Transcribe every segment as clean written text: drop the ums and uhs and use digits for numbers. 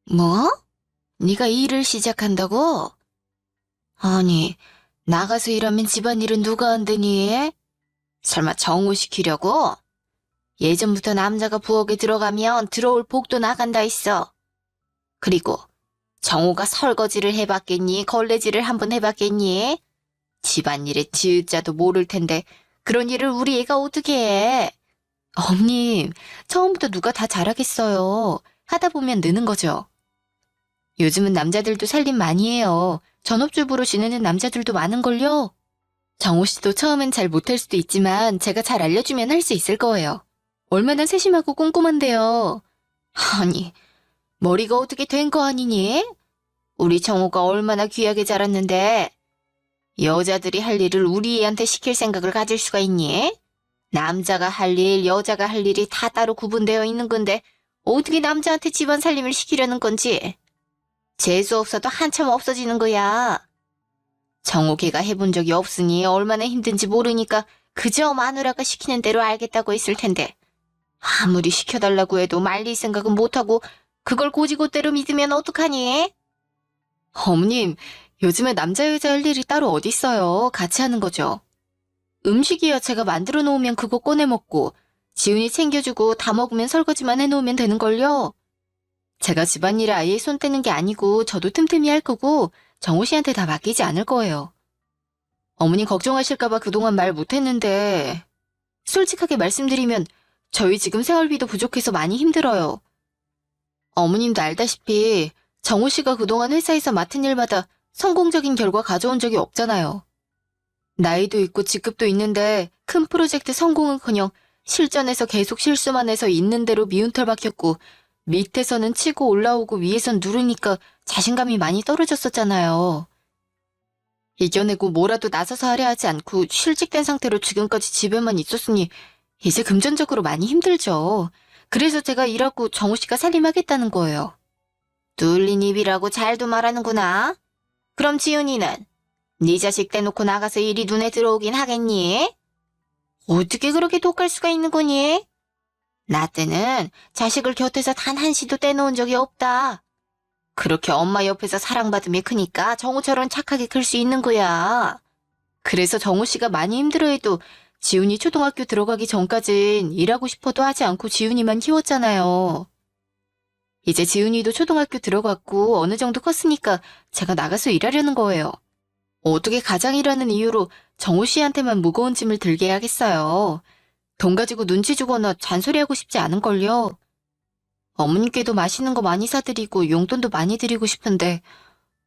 뭐? 네가 일을 시작한다고? 아니, 나가서 일하면 집안일은 누가 한다니? 설마 정우 시키려고? 예전부터 남자가 부엌에 들어가면 들어올 복도 나간다 했어. 그리고 정우가 설거지를 해봤겠니? 걸레질을 한번 해봤겠니? 집안일에 지읒자도 모를 텐데 그런 일을 우리 애가 어떻게 해? 어머님, 처음부터 누가 다 잘하겠어요. 하다 보면 느는 거죠. 요즘은 남자들도 살림 많이 해요. 전업주부로 지내는 남자들도 많은걸요. 정호 씨도 처음엔 잘 못할 수도 있지만 제가 잘 알려주면 할 수 있을 거예요. 얼마나 세심하고 꼼꼼한데요. 아니, 머리가 어떻게 된 거 아니니? 우리 정호가 얼마나 귀하게 자랐는데 여자들이 할 일을 우리 애한테 시킬 생각을 가질 수가 있니? 남자가 할 일, 여자가 할 일이 다 따로 구분되어 있는 건데 어떻게 남자한테 집안 살림을 시키려는 건지. 재수 없어도 한참 없어지는 거야. 정호 걔가 해본 적이 없으니 얼마나 힘든지 모르니까 그저 마누라가 시키는 대로 알겠다고 했을 텐데 아무리 시켜달라고 해도 말릴 생각은 못하고 그걸 고지고대로 믿으면 어떡하니? 어머님, 요즘에 남자 여자 할 일이 따로 어딨어요. 같이 하는 거죠. 음식이야 제가 만들어 놓으면 그거 꺼내 먹고 지훈이 챙겨주고 다 먹으면 설거지만 해놓으면 되는걸요. 제가 집안일에 아예 손 떼는 게 아니고 저도 틈틈이 할 거고 정호 씨한테 다 맡기지 않을 거예요. 어머니 걱정하실까봐 그동안 말 못했는데 솔직하게 말씀드리면 저희 지금 생활비도 부족해서 많이 힘들어요. 어머님도 알다시피 정호 씨가 그동안 회사에서 맡은 일마다 성공적인 결과 가져온 적이 없잖아요. 나이도 있고 직급도 있는데 큰 프로젝트 성공은커녕 실전에서 계속 실수만 해서 있는 대로 미운털 박혔고 밑에서는 치고 올라오고 위에선 누르니까 자신감이 많이 떨어졌었잖아요. 이겨내고 뭐라도 나서서 하려 하지 않고 실직된 상태로 지금까지 집에만 있었으니 이제 금전적으로 많이 힘들죠. 그래서 제가 일하고 정우 씨가 살림하겠다는 거예요. 뚫린 입이라고 잘도 말하는구나. 그럼 지훈이는 네 자식 떼놓고 나가서 일이 눈에 들어오긴 하겠니? 어떻게 그렇게 독할 수가 있는 거니? 나 때는 자식을 곁에서 단 한시도 떼놓은 적이 없다. 그렇게 엄마 옆에서 사랑받으며 크니까 정우처럼 착하게 클 수 있는 거야. 그래서 정우 씨가 많이 힘들어해도 지훈이 초등학교 들어가기 전까진 일하고 싶어도 하지 않고 지훈이만 키웠잖아요. 이제 지훈이도 초등학교 들어갔고 어느 정도 컸으니까 제가 나가서 일하려는 거예요. 어떻게 가장이라는 이유로 정우 씨한테만 무거운 짐을 들게 하겠어요. 돈 가지고 눈치 주거나 잔소리하고 싶지 않은걸요. 어머님께도 맛있는 거 많이 사드리고 용돈도 많이 드리고 싶은데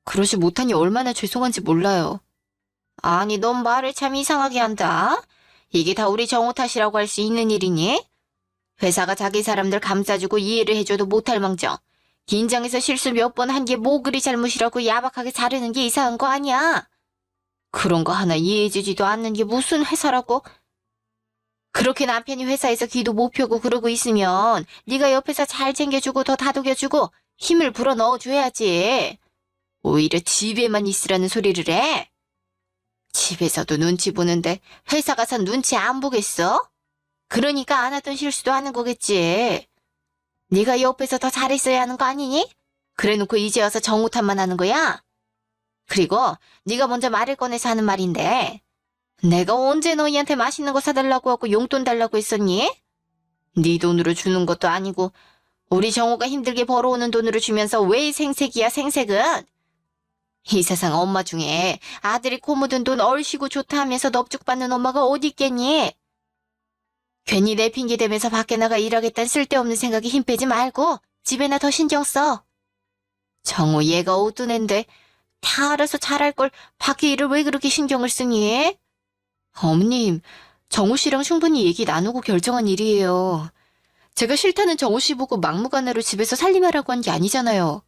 그러지 못하니 얼마나 죄송한지 몰라요. 아니, 넌 말을 참 이상하게 한다. 이게 다 우리 정우 탓이라고 할 수 있는 일이니? 회사가 자기 사람들 감싸주고 이해를 해줘도 못할 망정. 긴장해서 실수 몇 번 한 게 뭐 그리 잘못이라고 야박하게 자르는 게 이상한 거 아니야? 그런 거 하나 이해해주지도 않는 게 무슨 회사라고? 그렇게 남편이 회사에서 기도 못 펴고 그러고 있으면 네가 옆에서 잘 챙겨주고 더 다독여주고 힘을 불어 넣어줘야지. 오히려 집에만 있으라는 소리를 해? 집에서도 눈치 보는데 회사 가선 눈치 안 보겠어? 그러니까 안 하던 실수도 하는 거겠지. 네가 옆에서 더 잘했어야 하는 거 아니니? 그래놓고 이제 와서 정우 탓만 하는 거야? 그리고 네가 먼저 말을 꺼내서 하는 말인데 내가 언제 너희한테 맛있는 거 사달라고 하고 용돈 달라고 했었니? 네 돈으로 주는 것도 아니고 우리 정우가 힘들게 벌어오는 돈으로 주면서 왜 생색이야 생색은? 이 세상 엄마 중에 아들이 코 묻은 돈 얼씨구 좋다 하면서 넙죽받는 엄마가 어디 있겠니? 괜히 내 핑계 대면서 밖에 나가 일하겠다는 쓸데없는 생각에 힘 빼지 말고 집에나 더 신경 써. 정우 얘가 어떤 앤데 다 알아서 잘할 걸 밖에 일을 왜 그렇게 신경을 쓰니? 어머님, 정우 씨랑 충분히 얘기 나누고 결정한 일이에요. 제가 싫다는 정우 씨 보고 막무가내로 집에서 살림하라고 한 게 아니잖아요.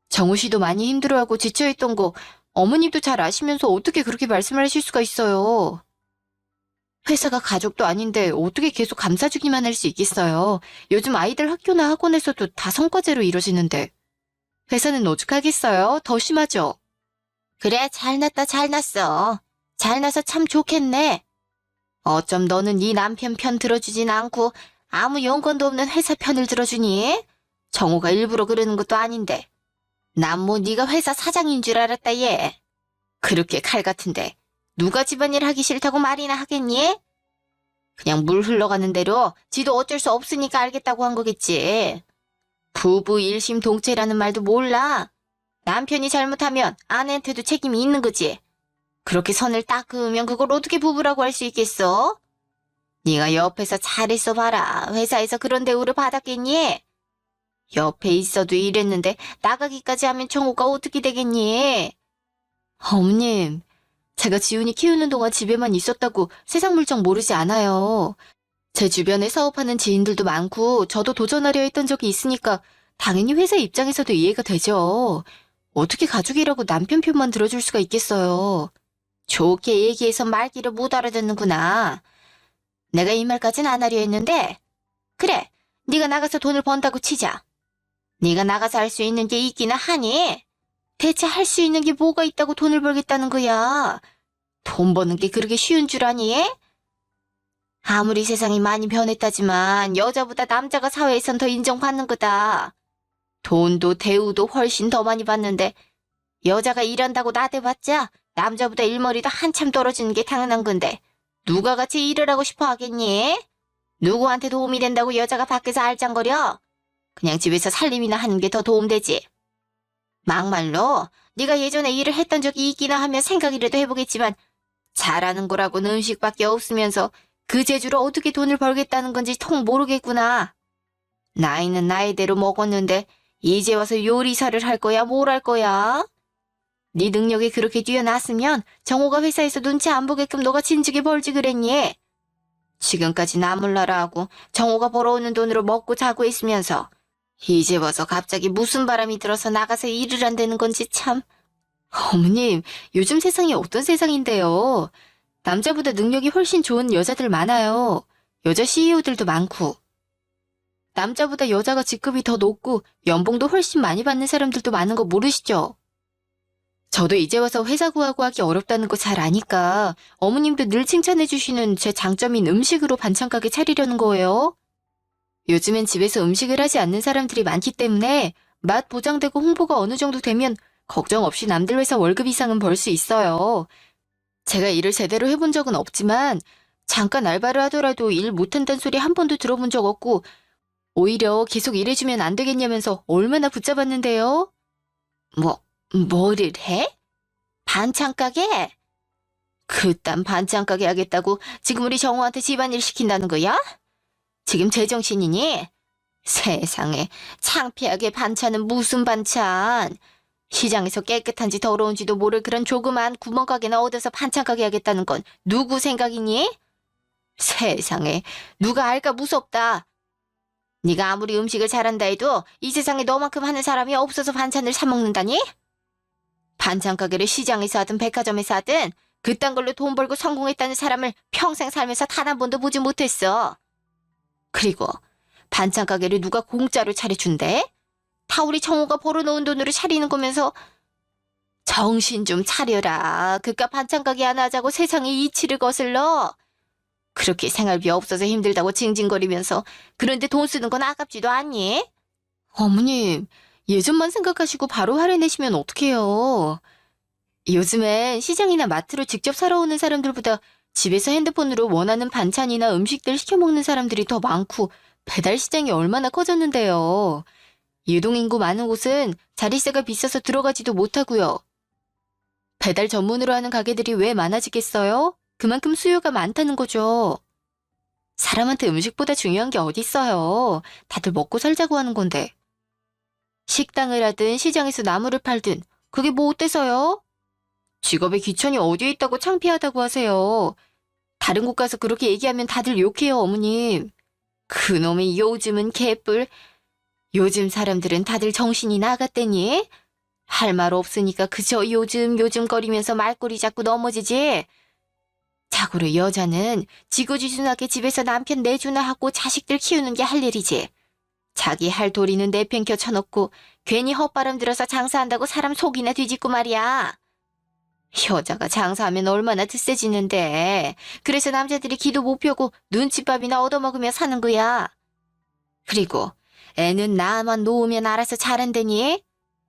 정우 씨도 많이 힘들어하고 지쳐있던 거 어머님도 잘 아시면서 어떻게 그렇게 말씀을 하실 수가 있어요. 회사가 가족도 아닌데 어떻게 계속 감싸주기만 할 수 있겠어요. 요즘 아이들 학교나 학원에서도 다 성과제로 이루어지는데. 회사는 오죽하겠어요? 더 심하죠? 그래, 잘났다 잘났어. 잘나서 참 좋겠네. 어쩜 너는 네 남편 편 들어주진 않고 아무 연관도 없는 회사 편을 들어주니? 정호가 일부러 그러는 것도 아닌데. 난 뭐 네가 회사 사장인 줄 알았다 얘. 그렇게 칼 같은데 누가 집안일 하기 싫다고 말이나 하겠니? 그냥 물 흘러가는 대로 지도 어쩔 수 없으니까 알겠다고 한 거겠지. 부부 일심동체라는 말도 몰라. 남편이 잘못하면 아내한테도 책임이 있는 거지. 그렇게 선을 딱 그으면 그걸 어떻게 부부라고 할 수 있겠어? 네가 옆에서 잘했어 봐라. 회사에서 그런 대우를 받았겠니? 옆에 있어도 이랬는데 나가기까지 하면 정호가 어떻게 되겠니? 어머님, 제가 지훈이 키우는 동안 집에만 있었다고 세상 물정 모르지 않아요. 제 주변에 사업하는 지인들도 많고 저도 도전하려 했던 적이 있으니까 당연히 회사 입장에서도 이해가 되죠. 어떻게 가족이라고 남편 편만 들어줄 수가 있겠어요. 좋게 얘기해서 말귀를 못 알아듣는구나. 내가 이 말까진 안 하려 했는데 그래, 네가 나가서 돈을 번다고 치자. 네가 나가서 할 수 있는 게 있기는 하니? 대체 할 수 있는 게 뭐가 있다고 돈을 벌겠다는 거야? 돈 버는 게 그렇게 쉬운 줄 아니? 아무리 세상이 많이 변했다지만 여자보다 남자가 사회에선 더 인정받는 거다. 돈도 대우도 훨씬 더 많이 받는데 여자가 일한다고 나대봤자 남자보다 일머리도 한참 떨어지는 게 당연한 건데 누가 같이 일을 하고 싶어 하겠니? 누구한테 도움이 된다고 여자가 밖에서 알짱거려? 그냥 집에서 살림이나 하는 게 더 도움되지. 막말로 네가 예전에 일을 했던 적이 있기나 하면 생각이라도 해보겠지만 잘하는 거라고는 음식밖에 없으면서 그 재주로 어떻게 돈을 벌겠다는 건지 통 모르겠구나. 나이는 나이대로 먹었는데 이제 와서 요리사를 할 거야 뭘 할 거야? 네 능력이 그렇게 뛰어났으면 정호가 회사에서 눈치 안 보게끔 너가 진즉에 벌지 그랬니? 지금까지 나몰라라 하고 정호가 벌어오는 돈으로 먹고 자고 있으면서 이제 와서 갑자기 무슨 바람이 들어서 나가서 일을 한다는 건지 참. 어머님, 요즘 세상이 어떤 세상인데요. 남자보다 능력이 훨씬 좋은 여자들 많아요. 여자 CEO들도 많고. 남자보다 여자가 직급이 더 높고 연봉도 훨씬 많이 받는 사람들도 많은 거 모르시죠? 저도 이제 와서 회사 구하고 하기 어렵다는 거 잘 아니까 어머님도 늘 칭찬해 주시는 제 장점인 음식으로 반찬 가게 차리려는 거예요. 요즘엔 집에서 음식을 하지 않는 사람들이 많기 때문에 맛 보장되고 홍보가 어느 정도 되면 걱정 없이 남들 회사 월급 이상은 벌 수 있어요. 제가 일을 제대로 해본 적은 없지만 잠깐 알바를 하더라도 일 못한다는 소리 한 번도 들어본 적 없고 오히려 계속 일해주면 안 되겠냐면서 얼마나 붙잡았는데요. 뭐를 해? 반찬 가게? 그딴 반찬 가게 하겠다고 지금 우리 정우한테 집안일 시킨다는 거야? 지금 제정신이니? 세상에 창피하게 반찬은 무슨 반찬? 시장에서 깨끗한지 더러운지도 모를 그런 조그만 구멍가게나 얻어서 반찬 가게 하겠다는 건 누구 생각이니? 세상에 누가 알까 무섭다. 네가 아무리 음식을 잘한다 해도 이 세상에 너만큼 하는 사람이 없어서 반찬을 사 먹는다니? 반찬 가게를 시장에서 하든 백화점에서 하든 그딴 걸로 돈 벌고 성공했다는 사람을 평생 살면서 단 한 번도 보지 못했어. 그리고 반찬 가게를 누가 공짜로 차려준대? 다 우리 정우가 벌어놓은 돈으로 차리는 거면서 정신 좀 차려라. 그깟 반찬 가게 하나 하자고 세상에 이치를 거슬러. 그렇게 생활비 없어서 힘들다고 징징거리면서 그런데 돈 쓰는 건 아깝지도 않니? 어머님, 예전만 생각하시고 바로 화를 내시면 어떡해요. 요즘엔 시장이나 마트로 직접 사러 오는 사람들보다 집에서 핸드폰으로 원하는 반찬이나 음식들 시켜 먹는 사람들이 더 많고 배달 시장이 얼마나 커졌는데요. 유동인구 많은 곳은 자릿세가 비싸서 들어가지도 못하고요. 배달 전문으로 하는 가게들이 왜 많아지겠어요? 그만큼 수요가 많다는 거죠. 사람한테 음식보다 중요한 게 어딨어요. 다들 먹고 살자고 하는 건데. 식당을 하든 시장에서 나물을 팔든 그게 뭐 어때서요? 직업의 귀천이 어디에 있다고 창피하다고 하세요. 다른 곳 가서 그렇게 얘기하면 다들 욕해요, 어머님. 그놈의 요즘은 개뿔. 요즘 사람들은 다들 정신이 나갔대니? 할 말 없으니까 그저 요즘 거리면서 말꼬리 잡고 넘어지지. 자고로 여자는 지고지순하게 집에서 남편 내주나 하고 자식들 키우는 게 할 일이지. 자기 할 도리는 내팽겨 쳐놓고 괜히 헛바람 들어서 장사한다고 사람 속이나 뒤집고 말이야. 여자가 장사하면 얼마나 드세지는데. 그래서 남자들이 기도 못 펴고 눈칫밥이나 얻어먹으며 사는 거야. 그리고 애는 나만 놓으면 알아서 자란다니?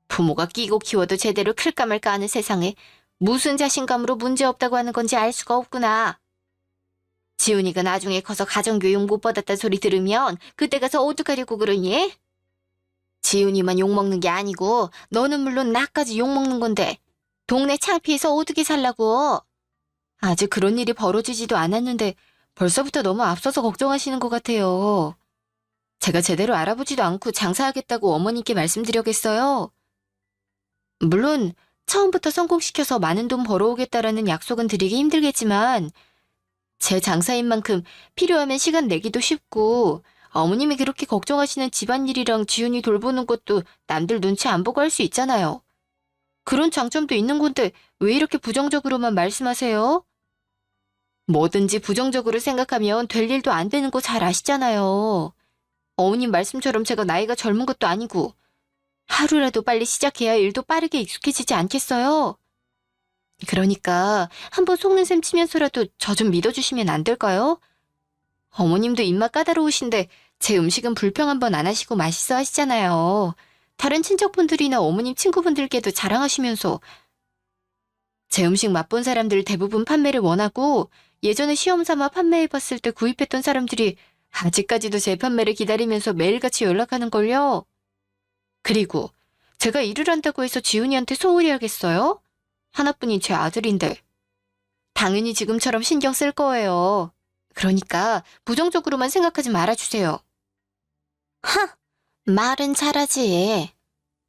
부모가 끼고 키워도 제대로 클까 말까 하는 세상에 무슨 자신감으로 문제없다고 하는 건지 알 수가 없구나. 지훈이가 나중에 커서 가정교육 못 받았다 소리 들으면 그때 가서 어떡하려고 그러니? 지훈이만 욕먹는 게 아니고 너는 물론 나까지 욕먹는 건데 동네 창피해서 어떻게 살라고? 아직 그런 일이 벌어지지도 않았는데 벌써부터 너무 앞서서 걱정하시는 것 같아요. 제가 제대로 알아보지도 않고 장사하겠다고 어머니께 말씀드려겠어요? 물론 처음부터 성공시켜서 많은 돈 벌어오겠다라는 약속은 드리기 힘들겠지만 제 장사인 만큼 필요하면 시간 내기도 쉽고 어머님이 그렇게 걱정하시는 집안일이랑 지훈이 돌보는 것도 남들 눈치 안 보고 할 수 있잖아요. 그런 장점도 있는 건데 왜 이렇게 부정적으로만 말씀하세요? 뭐든지 부정적으로 생각하면 될 일도 안 되는 거 잘 아시잖아요. 어머님 말씀처럼 제가 나이가 젊은 것도 아니고 하루라도 빨리 시작해야 일도 빠르게 익숙해지지 않겠어요? 그러니까 한번 속는 셈 치면서라도 저 좀 믿어주시면 안 될까요? 어머님도 입맛 까다로우신데 제 음식은 불평 한번 안 하시고 맛있어 하시잖아요. 다른 친척분들이나 어머님 친구분들께도 자랑하시면서 제 음식 맛본 사람들 대부분 판매를 원하고 예전에 시험 삼아 판매해봤을 때 구입했던 사람들이 아직까지도 제 판매를 기다리면서 매일같이 연락하는걸요. 그리고 제가 일을 한다고 해서 지훈이한테 소홀히 하겠어요? 하나뿐인 제 아들인데. 당연히 지금처럼 신경 쓸 거예요. 그러니까 부정적으로만 생각하지 말아주세요. 하! 말은 잘하지.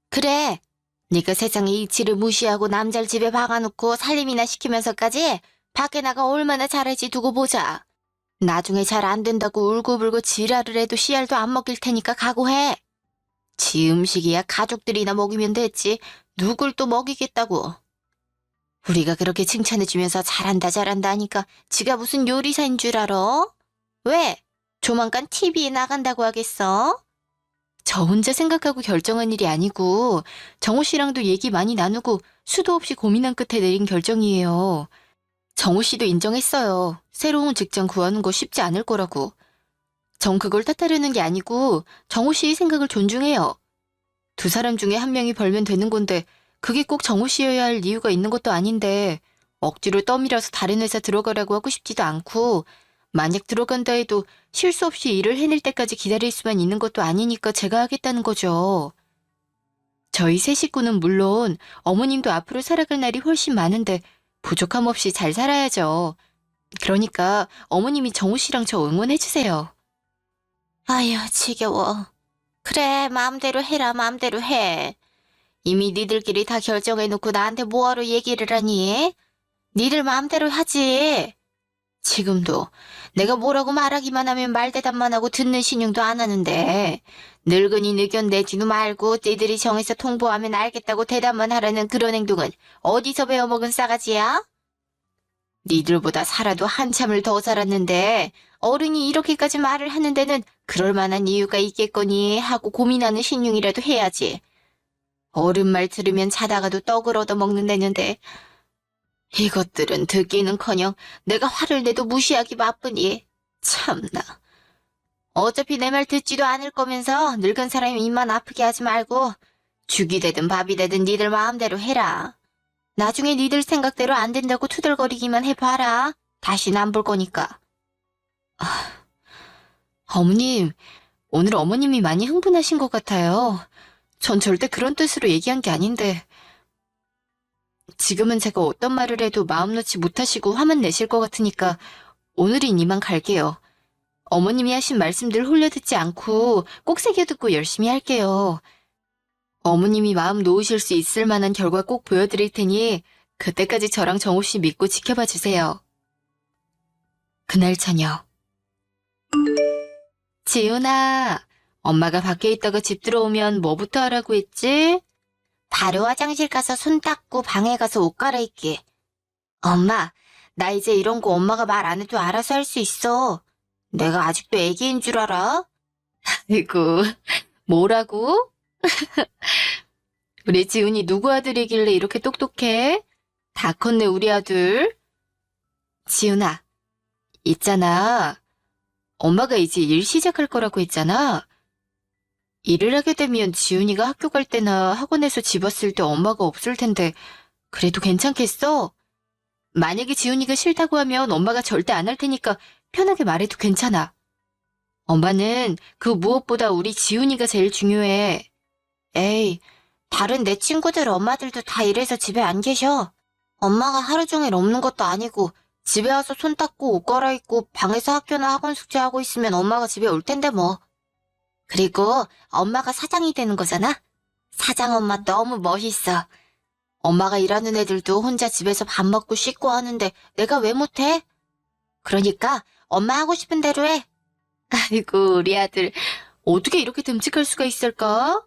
그래. 네가 세상의 이치를 무시하고 남자를 집에 박아놓고 살림이나 시키면서까지 밖에 나가 얼마나 잘할지 두고 보자. 나중에 잘 안 된다고 울고불고 지랄을 해도 씨알도 안 먹일 테니까 각오해. 지 음식이야 가족들이나 먹이면 됐지. 누굴 또 먹이겠다고. 우리가 그렇게 칭찬해주면서 잘한다 잘한다 하니까 지가 무슨 요리사인 줄 알아? 왜? 조만간 TV에 나간다고 하겠어? 저 혼자 생각하고 결정한 일이 아니고 정호 씨랑도 얘기 많이 나누고 수도 없이 고민한 끝에 내린 결정이에요. 정호 씨도 인정했어요. 새로운 직장 구하는 거 쉽지 않을 거라고. 전 그걸 탓하려는 게 아니고 정호 씨의 생각을 존중해요. 두 사람 중에 한 명이 벌면 되는 건데 그게 꼭 정호 씨여야 할 이유가 있는 것도 아닌데 억지로 떠밀어서 다른 회사 들어가라고 하고 싶지도 않고 만약 들어간다 해도 실수 없이 일을 해낼 때까지 기다릴 수만 있는 것도 아니니까 제가 하겠다는 거죠. 저희 세 식구는 물론 어머님도 앞으로 살아갈 날이 훨씬 많은데 부족함 없이 잘 살아야죠. 그러니까 어머님이 정우 씨랑 저 응원해주세요. 아휴 지겨워. 그래 마음대로 해라 마음대로 해. 이미 니들끼리 다 결정해놓고 나한테 뭐하러 얘기를 하니? 니들 마음대로 하지. 지금도 내가 뭐라고 말하기만 하면 말대답만 하고 듣는 신용도 안 하는데 늙은이 의견 내지도 말고 니들이 정해서 통보하면 알겠다고 대답만 하라는 그런 행동은 어디서 배워먹은 싸가지야? 니들보다 살아도 한참을 더 살았는데 어른이 이렇게까지 말을 하는 데는 그럴 만한 이유가 있겠거니 하고 고민하는 신용이라도 해야지. 어른 말 들으면 자다가도 떡을 얻어먹는다는데 이것들은 듣기는커녕 내가 화를 내도 무시하기 바쁘니 참나. 어차피 내 말 듣지도 않을 거면서 늙은 사람 입만 아프게 하지 말고 죽이 되든 밥이 되든 니들 마음대로 해라. 나중에 니들 생각대로 안 된다고 투덜거리기만 해봐라. 다시는 안 볼 거니까. 어머님, 오늘 어머님이 많이 흥분하신 것 같아요. 전 절대 그런 뜻으로 얘기한 게 아닌데 지금은 제가 어떤 말을 해도 마음 놓지 못하시고 화만 내실 것 같으니까 오늘은 이만 갈게요. 어머님이 하신 말씀들 홀려듣지 않고 꼭 새겨듣고 열심히 할게요. 어머님이 마음 놓으실 수 있을 만한 결과 꼭 보여드릴 테니 그때까지 저랑 정호 씨 믿고 지켜봐 주세요. 그날 저녁. 지훈아, 엄마가 밖에 있다가 집 들어오면 뭐부터 하라고 했지? 바로 화장실 가서 손 닦고 방에 가서 옷 갈아입기. 엄마, 나 이제 이런 거 엄마가 말 안 해도 알아서 할 수 있어. 내가 아직도 애기인 줄 알아? 아이고, 뭐라고? 우리 지훈이 누구 아들이길래 이렇게 똑똑해? 다 컸네, 우리 아들. 지훈아, 있잖아. 엄마가 이제 일 시작할 거라고 했잖아. 일을 하게 되면 지훈이가 학교 갈 때나 학원에서 집 왔을 때 엄마가 없을 텐데 그래도 괜찮겠어? 만약에 지훈이가 싫다고 하면 엄마가 절대 안 할 테니까 편하게 말해도 괜찮아. 엄마는 그 무엇보다 우리 지훈이가 제일 중요해. 에이, 다른 내 친구들 엄마들도 다 이래서 집에 안 계셔. 엄마가 하루 종일 없는 것도 아니고 집에 와서 손 닦고 옷 갈아입고 방에서 학교나 학원 숙제하고 있으면 엄마가 집에 올 텐데 뭐. 그리고 엄마가 사장이 되는 거잖아? 사장 엄마 너무 멋있어. 엄마가 일하는 애들도 혼자 집에서 밥 먹고 씻고 하는데 내가 왜 못해? 그러니까 엄마 하고 싶은 대로 해. 아이고, 우리 아들 어떻게 이렇게 듬직할 수가 있을까?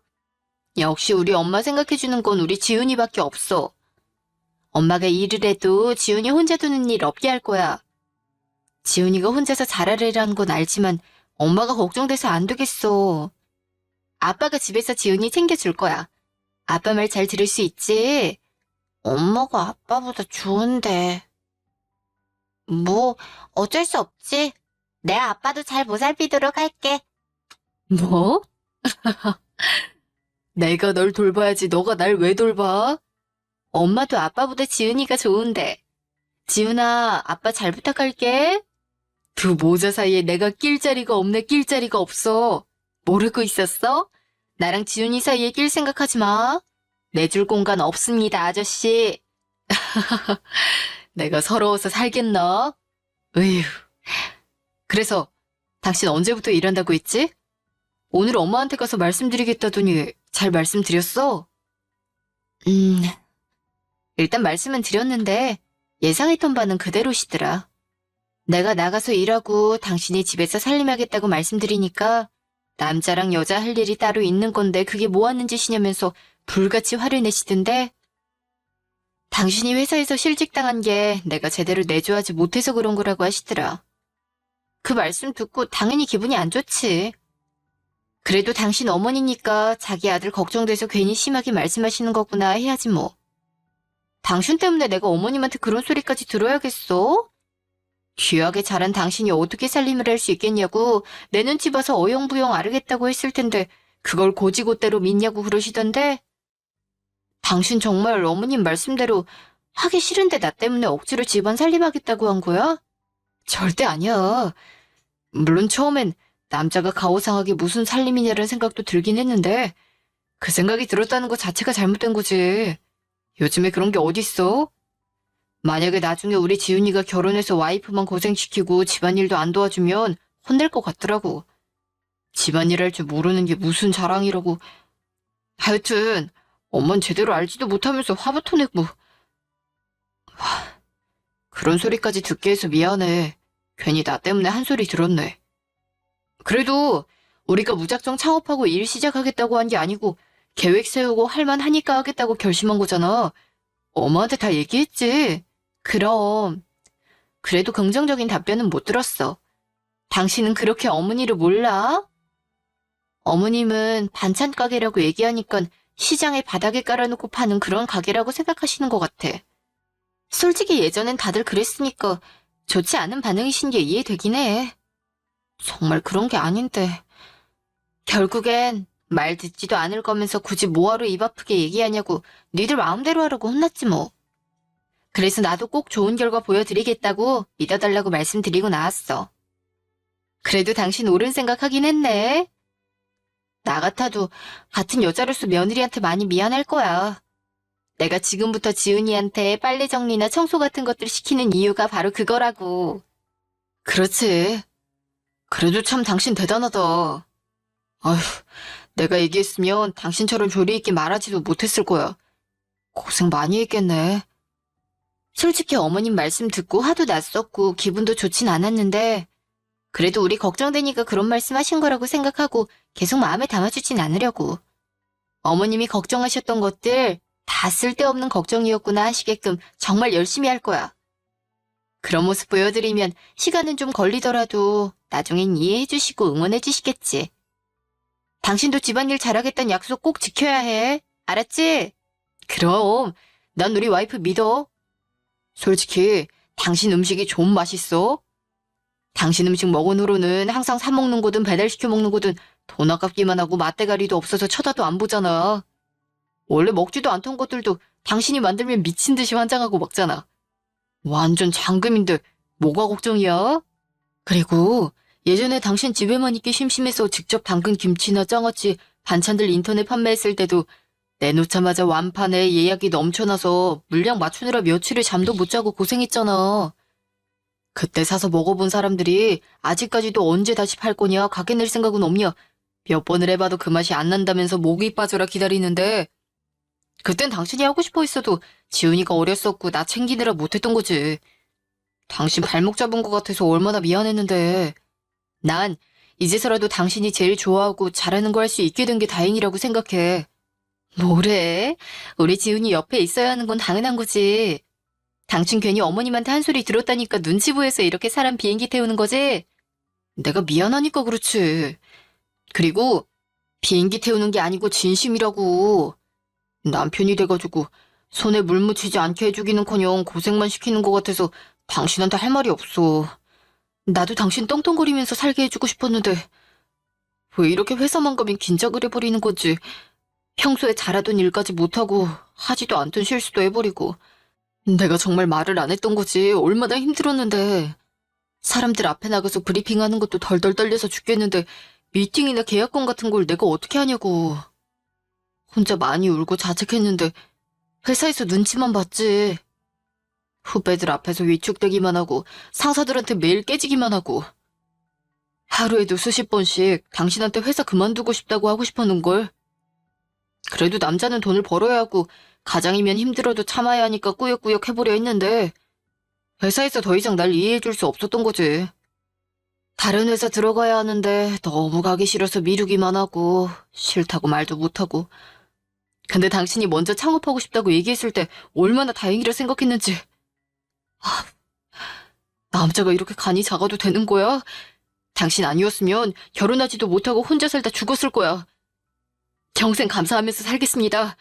역시 우리 엄마 생각해주는 건 우리 지훈이밖에 없어. 엄마가 일을 해도 지훈이 혼자 두는 일 없게 할 거야. 지훈이가 혼자서 잘하려는 건 알지만 엄마가 걱정돼서 안 되겠어. 아빠가 집에서 지훈이 챙겨줄 거야. 아빠 말 잘 들을 수 있지? 엄마가 아빠보다 좋은데. 뭐 어쩔 수 없지. 내 아빠도 잘 보살피도록 할게. 뭐? 내가 널 돌봐야지 너가 날 왜 돌봐? 엄마도 아빠보다 지훈이가 좋은데. 지훈아, 아빠 잘 부탁할게. 두 모자 사이에 내가 낄 자리가 없네, 낄 자리가 없어. 모르고 있었어? 나랑 지훈이 사이에 낄 생각하지 마. 내줄 공간 없습니다, 아저씨. 내가 서러워서 살겠나? 으휴. 그래서 당신 언제부터 일한다고 했지? 오늘 엄마한테 가서 말씀드리겠다더니 잘 말씀드렸어? 일단 말씀은 드렸는데 예상했던 바는 그대로시더라. 내가 나가서 일하고 당신이 집에서 살림하겠다고 말씀드리니까 남자랑 여자 할 일이 따로 있는 건데 그게 뭐 하는 짓이냐면서 불같이 화를 내시던데 당신이 회사에서 실직당한 게 내가 제대로 내조하지 못해서 그런 거라고 하시더라. 그 말씀 듣고 당연히 기분이 안 좋지. 그래도 당신 어머니니까 자기 아들 걱정돼서 괜히 심하게 말씀하시는 거구나 해야지 뭐. 당신 때문에 내가 어머님한테 그런 소리까지 들어야겠어? 귀하게 자란 당신이 어떻게 살림을 할 수 있겠냐고 내 눈치 봐서 어영부영 아르겠다고 했을 텐데 그걸 고지고대로 믿냐고 그러시던데 당신 정말 어머님 말씀대로 하기 싫은데 나 때문에 억지로 집안 살림하겠다고 한 거야? 절대 아니야. 물론 처음엔 남자가 가오상하게 무슨 살림이냐는 생각도 들긴 했는데 그 생각이 들었다는 것 자체가 잘못된 거지. 요즘에 그런 게 어딨어? 만약에 나중에 우리 지훈이가 결혼해서 와이프만 고생시키고 집안일도 안 도와주면 혼낼 것 같더라고. 집안일 할 줄 모르는 게 무슨 자랑이라고. 하여튼 엄만 제대로 알지도 못하면서 화부터 내고. 그런 소리까지 듣게 해서 미안해. 괜히 나 때문에 한 소리 들었네. 그래도 우리가 무작정 창업하고 일 시작하겠다고 한 게 아니고 계획 세우고 할만하니까 하겠다고 결심한 거잖아. 엄마한테 다 얘기했지. 그럼. 그래도 긍정적인 답변은 못 들었어. 당신은 그렇게 어머니를 몰라? 어머님은 반찬 가게라고 얘기하니까 시장에 바닥에 깔아놓고 파는 그런 가게라고 생각하시는 것 같아. 솔직히 예전엔 다들 그랬으니까 좋지 않은 반응이신 게 이해되긴 해. 정말 그런 게 아닌데. 결국엔 말 듣지도 않을 거면서 굳이 뭐하러 입 아프게 얘기하냐고 니들 마음대로 하라고 혼났지 뭐. 그래서 나도 꼭 좋은 결과 보여드리겠다고 믿어달라고 말씀드리고 나왔어. 그래도 당신 옳은 생각하긴 했네. 나 같아도 같은 여자로서 며느리한테 많이 미안할 거야. 내가 지금부터 지은이한테 빨래 정리나 청소 같은 것들 시키는 이유가 바로 그거라고. 그렇지. 그래도 참 당신 대단하다. 아휴, 내가 얘기했으면 당신처럼 조리 있게 말하지도 못했을 거야. 고생 많이 했겠네. 솔직히 어머님 말씀 듣고 화도 났었고 기분도 좋진 않았는데 그래도 우리 걱정되니까 그런 말씀 하신 거라고 생각하고 계속 마음에 담아주진 않으려고. 어머님이 걱정하셨던 것들 다 쓸데없는 걱정이었구나 하시게끔 정말 열심히 할 거야. 그런 모습 보여드리면 시간은 좀 걸리더라도 나중엔 이해해 주시고 응원해 주시겠지. 당신도 집안일 잘하겠다는 약속 꼭 지켜야 해. 알았지? 그럼 난 우리 와이프 믿어. 솔직히 당신 음식이 좀 맛있어. 당신 음식 먹은 후로는 항상 사 먹는 거든 배달시켜 먹는 거든 돈 아깝기만 하고 맛대가리도 없어서 쳐다도 안 보잖아. 원래 먹지도 않던 것들도 당신이 만들면 미친 듯이 환장하고 먹잖아. 완전 장금인데 뭐가 걱정이야? 그리고 예전에 당신 집에만 있기 심심해서 직접 담근 김치나 장아찌, 반찬들 인터넷 판매했을 때도 내놓자마자 완판에 예약이 넘쳐나서 물량 맞추느라 며칠을 잠도 못 자고 고생했잖아. 그때 사서 먹어본 사람들이 아직까지도 언제 다시 팔 거냐, 가게 낼 생각은 없냐, 몇 번을 해봐도 그 맛이 안 난다면서 목이 빠져라 기다리는데 그땐 당신이 하고 싶어 했어도 지훈이가 어렸었고 나 챙기느라 못했던 거지. 당신 발목 잡은 것 같아서 얼마나 미안했는데 난 이제서라도 당신이 제일 좋아하고 잘하는 거 할 수 있게 된 게 다행이라고 생각해. 뭐래? 우리 지훈이 옆에 있어야 하는 건 당연한 거지. 당신 괜히 어머님한테 한 소리 들었다니까 눈치 보여서 이렇게 사람 비행기 태우는 거지? 내가 미안하니까 그렇지. 그리고 비행기 태우는 게 아니고 진심이라고. 남편이 돼가지고 손에 물 묻히지 않게 해주기는커녕 고생만 시키는 것 같아서 당신한테 할 말이 없어. 나도 당신 떵떵거리면서 살게 해주고 싶었는데 왜 이렇게 회사만 가면 긴장을 해버리는 거지. 평소에 잘하던 일까지 못하고 하지도 않던 실수도 해버리고. 내가 정말 말을 안 했던 거지. 얼마나 힘들었는데. 사람들 앞에 나가서 브리핑하는 것도 덜덜 떨려서 죽겠는데 미팅이나 계약권 같은 걸 내가 어떻게 하냐고. 혼자 많이 울고 자책했는데 회사에서 눈치만 봤지. 후배들 앞에서 위축되기만 하고 상사들한테 매일 깨지기만 하고. 하루에도 수십 번씩 당신한테 회사 그만두고 싶다고 하고 싶었는걸. 그래도 남자는 돈을 벌어야 하고 가장이면 힘들어도 참아야 하니까 꾸역꾸역 해보려 했는데 회사에서 더 이상 날 이해해줄 수 없었던 거지. 다른 회사 들어가야 하는데 너무 가기 싫어서 미루기만 하고 싫다고 말도 못하고. 근데 당신이 먼저 창업하고 싶다고 얘기했을 때 얼마나 다행이라 생각했는지. 아, 남자가 이렇게 간이 작아도 되는 거야? 당신 아니었으면 결혼하지도 못하고 혼자 살다 죽었을 거야. 평생 감사하면서 살겠습니다.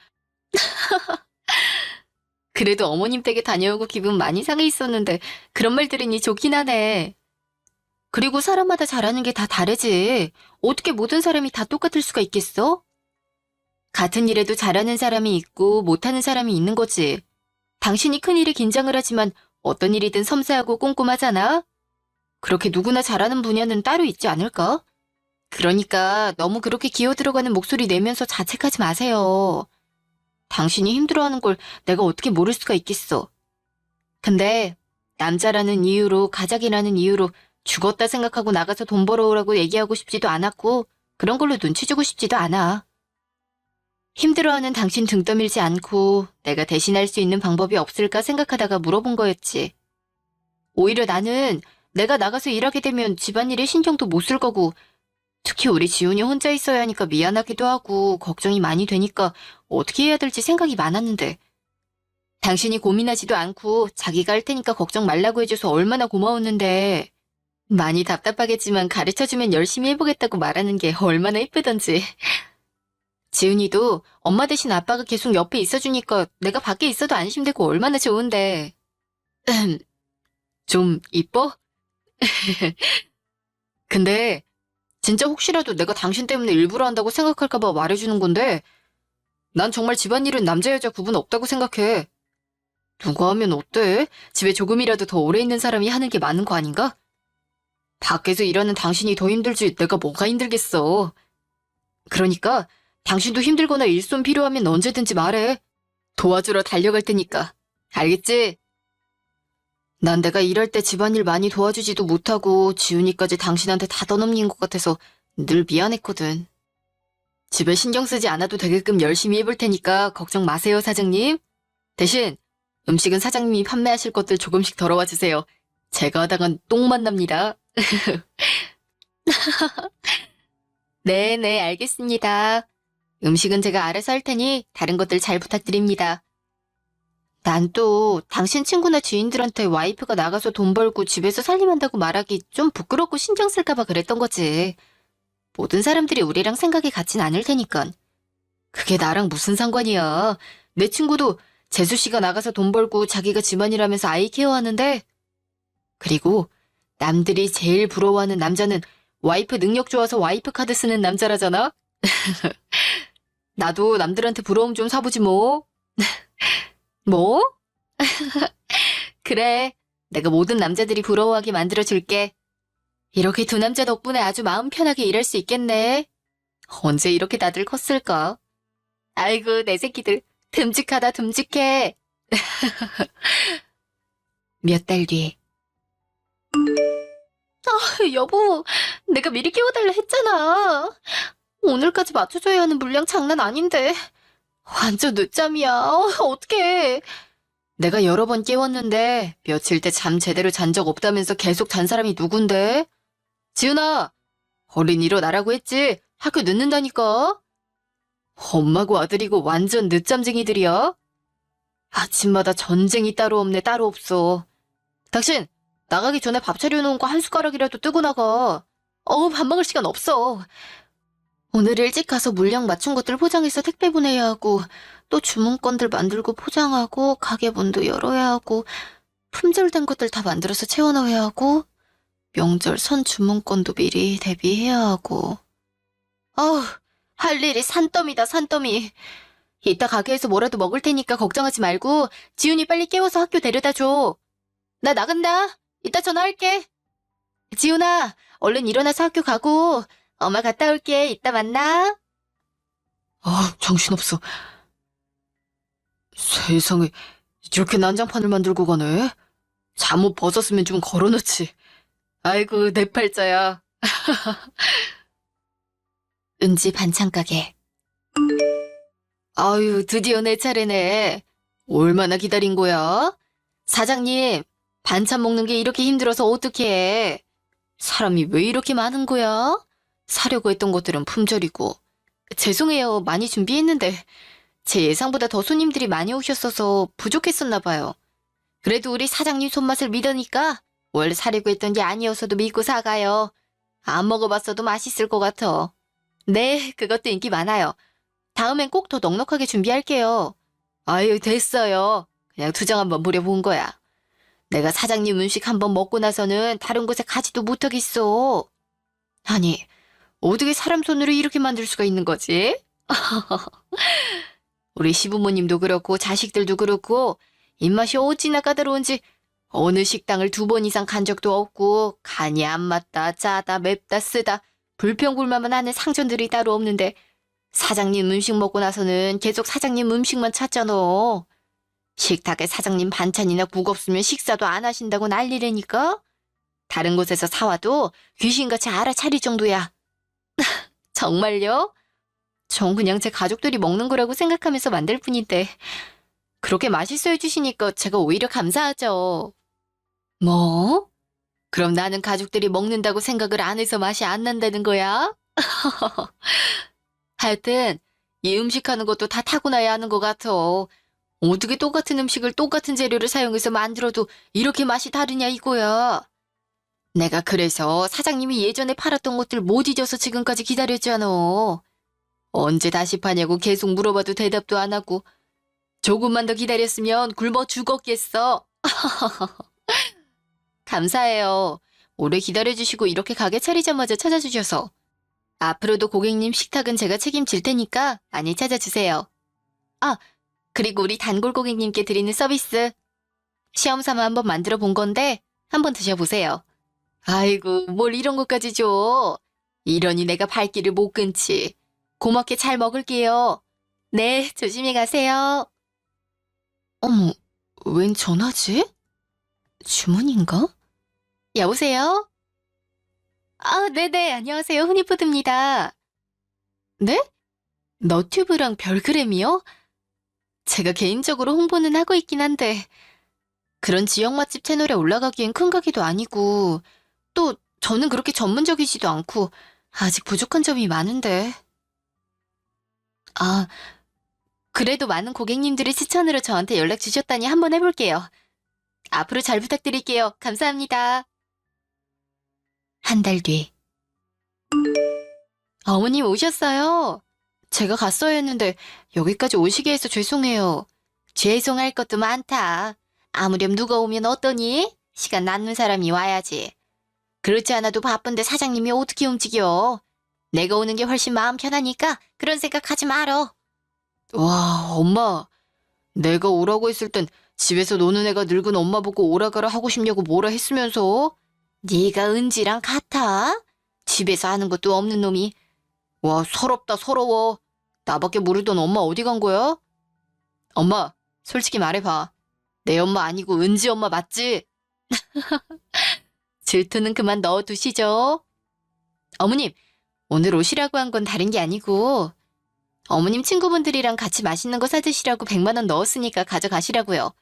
그래도 어머님 댁에 다녀오고 기분 많이 상해 있었는데 그런 말 들으니 좋긴 하네. 그리고 사람마다 잘하는 게 다 다르지. 어떻게 모든 사람이 다 똑같을 수가 있겠어? 같은 일에도 잘하는 사람이 있고 못하는 사람이 있는 거지. 당신이 큰일에 긴장을 하지만 어떤 일이든 섬세하고 꼼꼼하잖아. 그렇게 누구나 잘하는 분야는 따로 있지 않을까? 그러니까 너무 그렇게 기어 들어가는 목소리 내면서 자책하지 마세요. 당신이 힘들어하는 걸 내가 어떻게 모를 수가 있겠어. 근데 남자라는 이유로, 가작이라는 이유로 죽었다 생각하고 나가서 돈 벌어오라고 얘기하고 싶지도 않았고 그런 걸로 눈치 주고 싶지도 않아. 힘들어하는 당신 등 떠밀지 않고 내가 대신할 수 있는 방법이 없을까 생각하다가 물어본 거였지. 오히려 나는 내가 나가서 일하게 되면 집안일에 신경도 못 쓸 거고 특히 우리 지훈이 혼자 있어야 하니까 미안하기도 하고 걱정이 많이 되니까 어떻게 해야 될지 생각이 많았는데 당신이 고민하지도 않고 자기가 할 테니까 걱정 말라고 해줘서 얼마나 고마웠는데 많이 답답하겠지만 가르쳐주면 열심히 해보겠다고 말하는 게 얼마나 예쁘던지. 지훈이도 엄마 대신 아빠가 계속 옆에 있어주니까 내가 밖에 있어도 안심되고 얼마나 좋은데. 좀 이뻐? 근데 진짜 혹시라도 내가 당신 때문에 일부러 한다고 생각할까봐 말해주는 건데 난 정말 집안일은 남자 여자 구분 없다고 생각해. 누가 하면 어때? 집에 조금이라도 더 오래 있는 사람이 하는 게 많은 거 아닌가? 밖에서 일하는 당신이 더 힘들지 내가 뭐가 힘들겠어. 그러니까 당신도 힘들거나 일손 필요하면 언제든지 말해. 도와주러 달려갈 테니까. 알겠지? 난 내가 일할 때 집안일 많이 도와주지도 못하고 지훈이까지 당신한테 다 떠넘긴 것 같아서 늘 미안했거든. 집에 신경 쓰지 않아도 되게끔 열심히 해볼 테니까 걱정 마세요, 사장님. 대신 음식은 사장님이 판매하실 것들 조금씩 덜어와 주세요. 제가 하다간 똥만 납니다. 네네, 알겠습니다. 음식은 제가 알아서 할 테니 다른 것들 잘 부탁드립니다. 난 또 당신 친구나 지인들한테 와이프가 나가서 돈 벌고 집에서 살림한다고 말하기 좀 부끄럽고 신경 쓸까봐 그랬던 거지. 모든 사람들이 우리랑 생각이 같진 않을 테니까. 그게 나랑 무슨 상관이야. 내 친구도 재수 씨가 나가서 돈 벌고 자기가 집안일하면서 아이 케어하는데. 그리고 남들이 제일 부러워하는 남자는 와이프 능력 좋아서 와이프 카드 쓰는 남자라잖아? 나도 남들한테 부러움 좀 사보지 뭐. 뭐? 그래. 내가 모든 남자들이 부러워하게 만들어줄게. 이렇게 두 남자 덕분에 아주 마음 편하게 일할 수 있겠네. 언제 이렇게 다들 컸을까? 아이고, 내 새끼들. 듬직하다, 듬직해. 몇 달 뒤. 여보, 내가 미리 깨워달라 했잖아. 오늘까지 맞춰줘야 하는 물량 장난 아닌데. 완전 늦잠이야. 어떡해. 내가 여러 번 깨웠는데 며칠 때 잠 제대로 잔 적 없다면서 계속 잔 사람이 누군데? 지훈아, 얼른 일어나라고 했지. 학교 늦는다니까. 엄마고 아들이고 완전 늦잠쟁이들이야. 아침마다 전쟁이 따로 없네, 따로 없어. 당신, 나가기 전에 밥 차려놓은 거 한 숟가락이라도 뜨고 나가. 밥 먹을 시간 없어. 오늘 일찍 가서 물량 맞춘 것들 포장해서 택배 보내야 하고, 또 주문건들 만들고 포장하고, 가게문도 열어야 하고, 품절된 것들 다 만들어서 채워넣어야 하고, 명절 선 주문건도 미리 대비해야 하고. 할 일이 산더미다, 산더미. 이따 가게에서 뭐라도 먹을 테니까 걱정하지 말고, 지훈이 빨리 깨워서 학교 데려다 줘. 나 나간다. 이따 전화할게. 지훈아, 얼른 일어나서 학교 가고, 엄마 갔다 올게. 이따 만나. 정신없어. 세상에, 이렇게 난장판을 만들고 가네. 잠옷 벗었으면 좀 걸어놓지. 아이고, 내 팔자야. 은지 반찬가게. 아유, 드디어 내 차례네. 얼마나 기다린 거야? 사장님, 반찬 먹는 게 이렇게 힘들어서 어떡해. 사람이 왜 이렇게 많은 거야? 사려고 했던 것들은 품절이고. 죄송해요. 많이 준비했는데 제 예상보다 더 손님들이 많이 오셨어서 부족했었나 봐요. 그래도 우리 사장님 손맛을 믿으니까 원래 사려고 했던 게 아니어서도 믿고 사가요. 안 먹어봤어도 맛있을 것 같아. 네, 그것도 인기 많아요. 다음엔 꼭 더 넉넉하게 준비할게요. 아유, 됐어요. 그냥 투정 한번 부려본 거야. 내가 사장님 음식 한번 먹고 나서는 다른 곳에 가지도 못하겠어. 아니, 어떻게 사람 손으로 이렇게 만들 수가 있는 거지? 우리 시부모님도 그렇고 자식들도 그렇고 입맛이 어찌나 까다로운지 어느 식당을 2번 이상 간 적도 없고 간이 안 맞다, 짜다, 맵다, 쓰다 불평불만만 하는 상전들이 따로 없는데 사장님 음식 먹고 나서는 계속 사장님 음식만 찾잖아. 식탁에 사장님 반찬이나 국 없으면 식사도 안 하신다고 난리라니까? 다른 곳에서 사와도 귀신같이 알아차릴 정도야. 정말요? 전 그냥 제 가족들이 먹는 거라고 생각하면서 만들 뿐인데 그렇게 맛있어 해주시니까 제가 오히려 감사하죠. 뭐? 그럼 나는 가족들이 먹는다고 생각을 안 해서 맛이 안 난다는 거야? 하여튼 이 음식하는 것도 다 타고나야 하는 것 같아. 어떻게 똑같은 음식을 똑같은 재료를 사용해서 만들어도 이렇게 맛이 다르냐 이거야. 내가 그래서 사장님이 예전에 팔았던 것들 못 잊어서 지금까지 기다렸잖아. 언제 다시 파냐고 계속 물어봐도 대답도 안 하고 조금만 더 기다렸으면 굶어 죽었겠어. 감사해요. 오래 기다려주시고 이렇게 가게 차리자마자 찾아주셔서. 앞으로도 고객님 식탁은 제가 책임질 테니까 많이 찾아주세요. 그리고 우리 단골 고객님께 드리는 서비스. 시험 삼아 한번 만들어 본 건데 한번 드셔보세요. 아이고, 뭘 이런 것까지 줘. 이러니 내가 발길을 못 끊지. 고맙게 잘 먹을게요. 네, 조심히 가세요. 어머, 웬 전화지? 주문인가? 여보세요? 네네, 안녕하세요. 훈이푸드입니다. 네? 너튜브랑 별그램이요? 제가 개인적으로 홍보는 하고 있긴 한데 그런 지역 맛집 채널에 올라가기엔 큰 가게도 아니고 또 저는 그렇게 전문적이지도 않고 아직 부족한 점이 많은데. 그래도 많은 고객님들이 추천으로 저한테 연락 주셨다니 한번 해볼게요. 앞으로 잘 부탁드릴게요. 감사합니다. 한 달 뒤. 어머님 오셨어요. 제가 갔어야 했는데 여기까지 오시게 해서 죄송해요. 죄송할 것도 많다. 아무렴 누가 오면 어떠니? 시간 남는 사람이 와야지. 그렇지 않아도 바쁜데 사장님이 어떻게 움직여. 내가 오는 게 훨씬 마음 편하니까 그런 생각하지 말어. 와, 엄마. 내가 오라고 했을 땐 집에서 노는 애가 늙은 엄마 보고 오라가라 하고 싶냐고 뭐라 했으면서. 네가 은지랑 같아? 집에서 하는 것도 없는 놈이. 와, 서럽다, 서러워. 나밖에 모르던 엄마 어디 간 거야? 엄마, 솔직히 말해봐. 내 엄마 아니고 은지 엄마 맞지? 질투는 그만 넣어두시죠. 어머님, 오늘 오시라고 한 건 다른 게 아니고 어머님 친구분들이랑 같이 맛있는 거 사드시라고 100만 원 넣었으니까 가져가시라고요.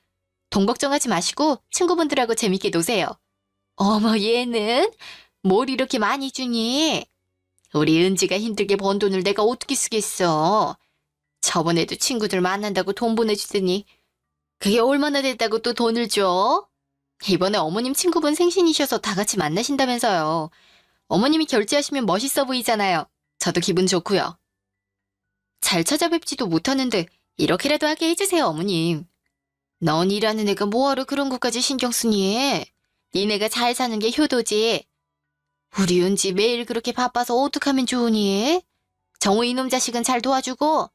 돈 걱정하지 마시고 친구분들하고 재밌게 노세요. 어머, 얘는 뭘 이렇게 많이 주니? 우리 은지가 힘들게 번 돈을 내가 어떻게 쓰겠어. 저번에도 친구들 만난다고 돈 보내주더니 그게 얼마나 됐다고 또 돈을 줘? 이번에 어머님 친구분 생신이셔서 다 같이 만나신다면서요. 어머님이 결제하시면 멋있어 보이잖아요. 저도 기분 좋고요. 잘 찾아뵙지도 못하는데 이렇게라도 하게 해주세요, 어머님. 넌 일하는 애가 뭐하러 그런 것까지 신경 쓰니? 니네가 잘 사는 게 효도지. 우리 은지 매일 그렇게 바빠서 어떡하면 좋으니? 정우 이놈 자식은 잘 도와주고.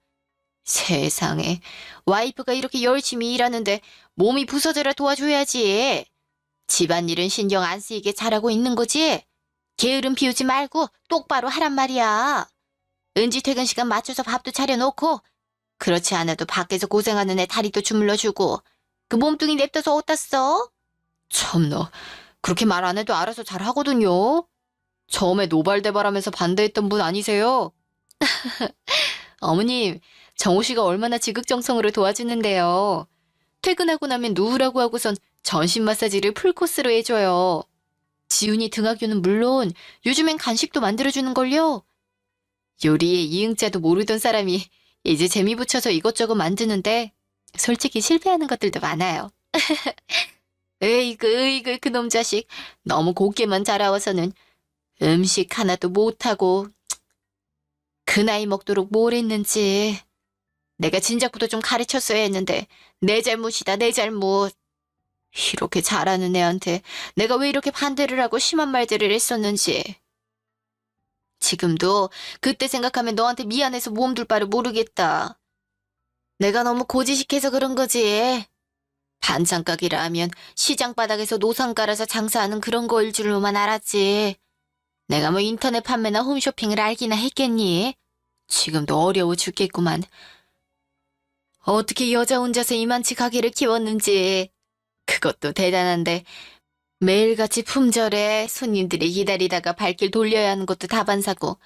세상에, 와이프가 이렇게 열심히 일하는데 몸이 부서져라 도와줘야지. 집안일은 신경 안 쓰이게 잘하고 있는 거지? 게으름 피우지 말고 똑바로 하란 말이야. 은지 퇴근 시간 맞춰서 밥도 차려놓고, 그렇지 않아도 밖에서 고생하는 애 다리도 주물러주고, 그 몸뚱이 냅둬서 어디다 써? 참나, 그렇게 말 안 해도 알아서 잘 하거든요. 처음에 노발대발하면서 반대했던 분 아니세요? 어머님, 정호 씨가 얼마나 지극정성으로 도와주는데요. 퇴근하고 나면 누우라고 하고선 전신 마사지를 풀코스로 해줘요. 지훈이 등하교는 물론 요즘엔 간식도 만들어주는걸요. 요리에 이응자도 모르던 사람이 이제 재미 붙여서 이것저것 만드는데 솔직히 실패하는 것들도 많아요. 으이그 그놈 자식 너무 곱게만 자라워서는 음식 하나도 못하고. 그 나이 먹도록 뭘 했는지. 내가 진작부터 좀 가르쳤어야 했는데 내 잘못이다, 내 잘못. 이렇게 잘하는 애한테 내가 왜 이렇게 반대를 하고 심한 말들을 했었는지. 지금도 그때 생각하면 너한테 미안해서 몸둘 바를 모르겠다. 내가 너무 고지식해서 그런 거지. 반찬 가게라 하면 시장 바닥에서 노상 깔아서 장사하는 그런 거일 줄로만 알았지. 내가 뭐 인터넷 판매나 홈쇼핑을 알기나 했겠니? 지금도 어려워 죽겠구만. 어떻게 여자 혼자서 이만치 가게를 키웠는지. 그것도 대단한데 매일같이 품절에 손님들이 기다리다가 발길 돌려야 하는 것도 다반사고.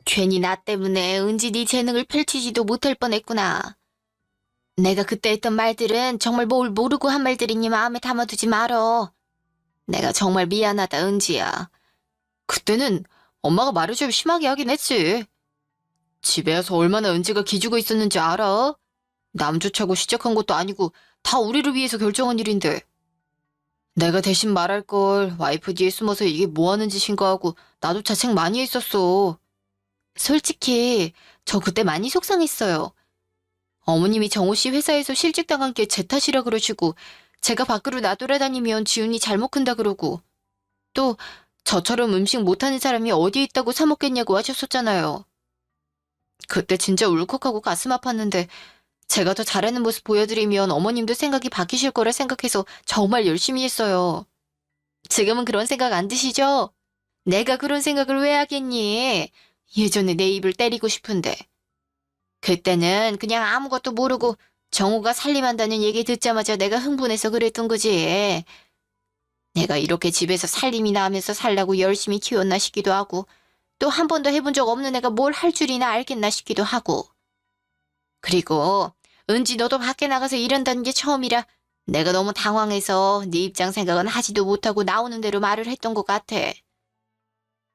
괜히 나 때문에 은지 네 재능을 펼치지도 못할 뻔했구나. 내가 그때 했던 말들은 정말 뭘 모르고 한 말들이니 마음에 담아두지 말어. 내가 정말 미안하다, 은지야. 그때는 엄마가 말을 좀 심하게 하긴 했지. 집에 와서 얼마나 은지가 기죽어 있었는지 알아? 남 좋자고 시작한 것도 아니고 다 우리를 위해서 결정한 일인데. 내가 대신 말할 걸 와이프 뒤에 숨어서 이게 뭐 하는 짓인가 하고 나도 자책 많이 했었어. 솔직히 저 그때 많이 속상했어요. 어머님이 정호 씨 회사에서 실직당한 게 제 탓이라 그러시고 제가 밖으로 나돌아다니면 지훈이 잘못 큰다 그러고 또 저처럼 음식 못하는 사람이 어디에 있다고 사 먹겠냐고 하셨었잖아요. 그때 진짜 울컥하고 가슴 아팠는데 제가 더 잘하는 모습 보여드리면 어머님도 생각이 바뀌실 거라 생각해서 정말 열심히 했어요. 지금은 그런 생각 안 드시죠? 내가 그런 생각을 왜 하겠니? 예전에 내 입을 때리고 싶은데. 그때는 그냥 아무것도 모르고 정우가 살림한다는 얘기 듣자마자 내가 흥분해서 그랬던 거지. 내가 이렇게 집에서 살림이나 하면서 살라고 열심히 키웠나 싶기도 하고 또 한 번도 해본 적 없는 애가 뭘 할 줄이나 알겠나 싶기도 하고. 그리고 은지 너도 밖에 나가서 일한다는 게 처음이라 내가 너무 당황해서 네 입장 생각은 하지도 못하고 나오는 대로 말을 했던 것 같아.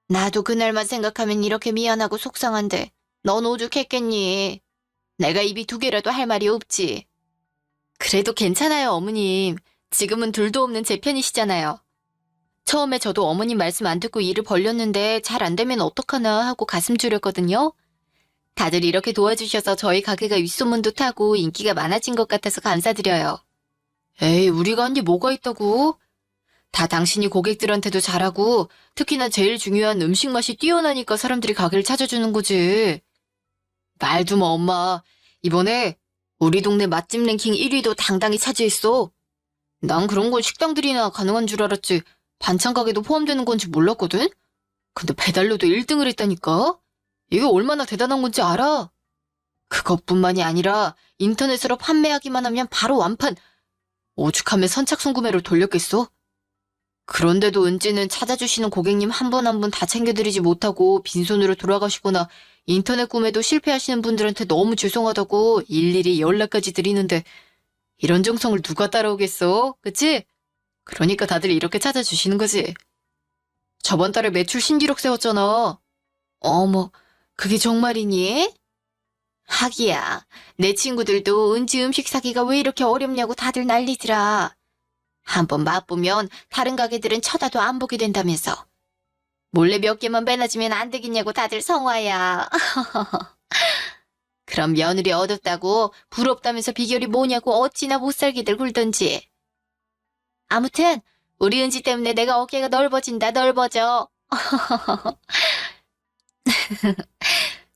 나도 그날만 생각하면 이렇게 미안하고 속상한데 넌 오죽했겠니? 내가 입이 2개라도 할 말이 없지. 그래도 괜찮아요, 어머님. 지금은 둘도 없는 제 편이시잖아요. 처음에 저도 어머님 말씀 안 듣고 일을 벌렸는데 잘 안 되면 어떡하나 하고 가슴 졸였거든요. 다들 이렇게 도와주셔서 저희 가게가 윗소문도 타고 인기가 많아진 것 같아서 감사드려요. 에이, 우리가 한 게 뭐가 있다고? 다 당신이 고객들한테도 잘하고 특히나 제일 중요한 음식 맛이 뛰어나니까 사람들이 가게를 찾아주는 거지. 말도 마, 엄마. 이번에 우리 동네 맛집 랭킹 1위도 당당히 차지했어. 난 그런 건 식당들이나 가능한 줄 알았지 반찬 가게도 포함되는 건지 몰랐거든? 근데 배달로도 1등을 했다니까? 이게 얼마나 대단한 건지 알아? 그것뿐만이 아니라 인터넷으로 판매하기만 하면 바로 완판. 오죽하면 선착순 구매로 돌렸겠어? 그런데도 은지는 찾아주시는 고객님 한 분 한 분 다 챙겨드리지 못하고 빈손으로 돌아가시거나 인터넷 구매도 실패하시는 분들한테 너무 죄송하다고 일일이 연락까지 드리는데 이런 정성을 누가 따라오겠어? 그치? 그러니까 다들 이렇게 찾아주시는 거지. 저번 달에 매출 신기록 세웠잖아. 어머, 그게 정말이니? 하기야, 내 친구들도 은지 음식 사기가 왜 이렇게 어렵냐고 다들 난리더라. 한번 맛보면 다른 가게들은 쳐다도 안 보게 된다면서. 몰래 몇 개만 빼놔주면 안 되겠냐고 다들 성화야. 그럼 며느리 얻었다고 부럽다면서 비결이 뭐냐고 어찌나 못 살기들 굴던지. 아무튼 우리 은지 때문에 내가 어깨가 넓어진다 넓어져.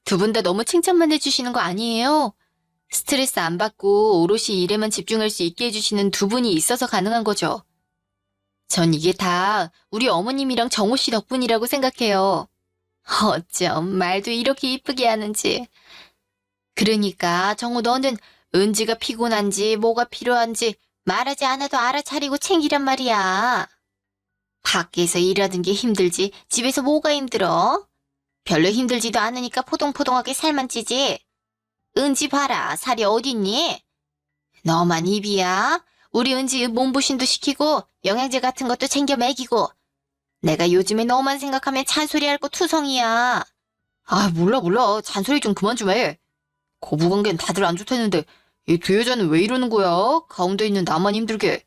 두 분 다 너무 칭찬만 해주시는 거 아니에요? 스트레스 안 받고 오롯이 일에만 집중할 수 있게 해주시는 두 분이 있어서 가능한 거죠. 전 이게 다 우리 어머님이랑 정호 씨 덕분이라고 생각해요. 어쩜 말도 이렇게 이쁘게 하는지. 그러니까 정호 너는 은지가 피곤한지 뭐가 필요한지 말하지 않아도 알아차리고 챙기란 말이야. 밖에서 일하는 게 힘들지 집에서 뭐가 힘들어? 별로 힘들지도 않으니까 포동포동하게 살만 찌지. 은지 봐라, 살이 어딨니? 너만 입이야. 우리 은지 몸보신도 시키고 영양제 같은 것도 챙겨 먹이고. 내가 요즘에 너만 생각하면 잔소리할 거 투성이야. 아, 몰라. 잔소리 좀 그만 좀 해. 고부관계는 다들 안 좋다는데 이 두 여자는 왜 이러는 거야? 가운데 있는 나만 힘들게.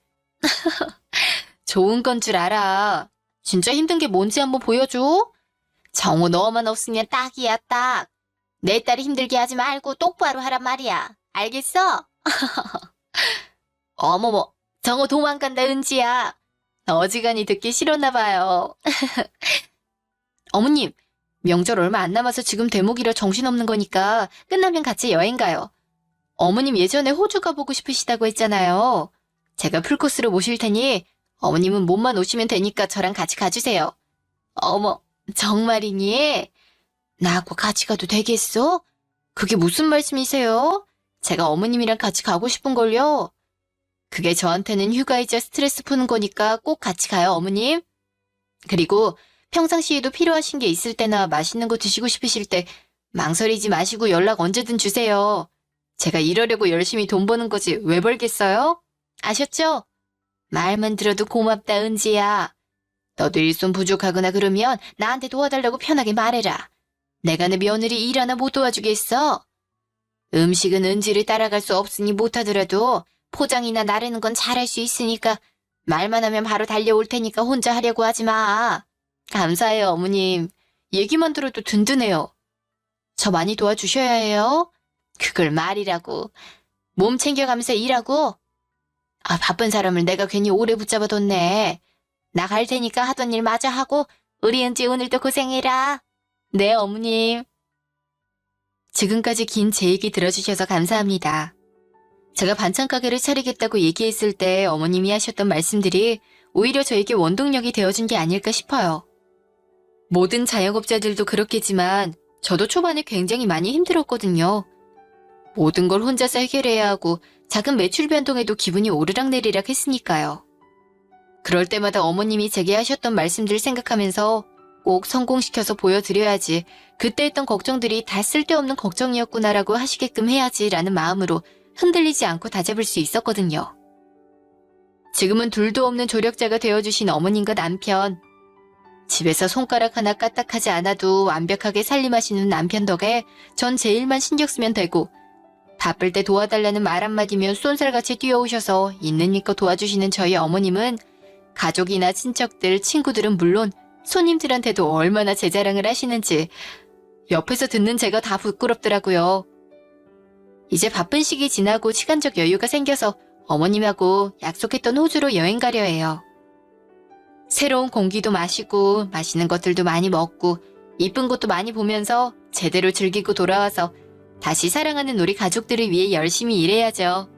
좋은 건 줄 알아. 진짜 힘든 게 뭔지 한번 보여줘. 정우 너만 없으면 딱이야, 딱. 내 딸이 힘들게 하지 말고 똑바로 하란 말이야. 알겠어? 어머머, 정우 도망간다, 은지야. 어지간히 듣기 싫었나 봐요. 어머님, 명절 얼마 안 남아서 지금 대목이라 정신없는 거니까 끝나면 같이 여행 가요. 어머님 예전에 호주 가보고 싶으시다고 했잖아요. 제가 풀코스로 모실 테니 어머님은 몸만 오시면 되니까 저랑 같이 가주세요. 어머, 정말이니? 나하고 같이 가도 되겠어? 그게 무슨 말씀이세요? 제가 어머님이랑 같이 가고 싶은걸요? 그게 저한테는 휴가이자 스트레스 푸는 거니까 꼭 같이 가요, 어머님. 그리고 평상시에도 필요하신 게 있을 때나 맛있는 거 드시고 싶으실 때 망설이지 마시고 연락 언제든 주세요. 제가 이러려고 열심히 돈 버는 거지 왜 벌겠어요? 아셨죠? 말만 들어도 고맙다, 은지야. 너도 일손 부족하거나 그러면 나한테 도와달라고 편하게 말해라. 내가 내 며느리 일 하나 못 도와주겠어. 음식은 은지를 따라갈 수 없으니 못하더라도 포장이나 나르는 건 잘할 수 있으니까 말만 하면 바로 달려올 테니까 혼자 하려고 하지 마. 감사해요, 어머님. 얘기만 들어도 든든해요. 저 많이 도와주셔야 해요. 그걸 말이라고. 몸 챙겨가면서 일하고. 아, 바쁜 사람을 내가 괜히 오래 붙잡아뒀네. 나 갈 테니까 하던 일 마저 하고 우리 은지 오늘도 고생해라. 네, 어머님. 지금까지 긴 제 얘기 들어주셔서 감사합니다. 제가 반찬 가게를 차리겠다고 얘기했을 때 어머님이 하셨던 말씀들이 오히려 저에게 원동력이 되어준 게 아닐까 싶어요. 모든 자영업자들도 그렇겠지만 저도 초반에 굉장히 많이 힘들었거든요. 모든 걸 혼자서 해결해야 하고 작은 매출 변동에도 기분이 오르락내리락 했으니까요. 그럴 때마다 어머님이 제게 하셨던 말씀들 생각하면서 꼭 성공시켜서 보여드려야지, 그때 했던 걱정들이 다 쓸데없는 걱정이었구나라고 하시게끔 해야지라는 마음으로 흔들리지 않고 다잡을 수 있었거든요. 지금은 둘도 없는 조력자가 되어주신 어머님과 남편, 집에서 손가락 하나 까딱하지 않아도 완벽하게 살림하시는 남편 덕에 전 제 일만 신경 쓰면 되고, 바쁠 때 도와달라는 말 한마디면 쏜살같이 뛰어오셔서 있는 힘껏 도와주시는 저희 어머님은 가족이나 친척들, 친구들은 물론 손님들한테도 얼마나 제 자랑을 하시는지 옆에서 듣는 제가 다 부끄럽더라고요. 이제 바쁜 시기 지나고 시간적 여유가 생겨서 어머님하고 약속했던 호주로 여행 가려 해요. 새로운 공기도 마시고 맛있는 것들도 많이 먹고 이쁜 곳도 많이 보면서 제대로 즐기고 돌아와서 다시 사랑하는 우리 가족들을 위해 열심히 일해야죠.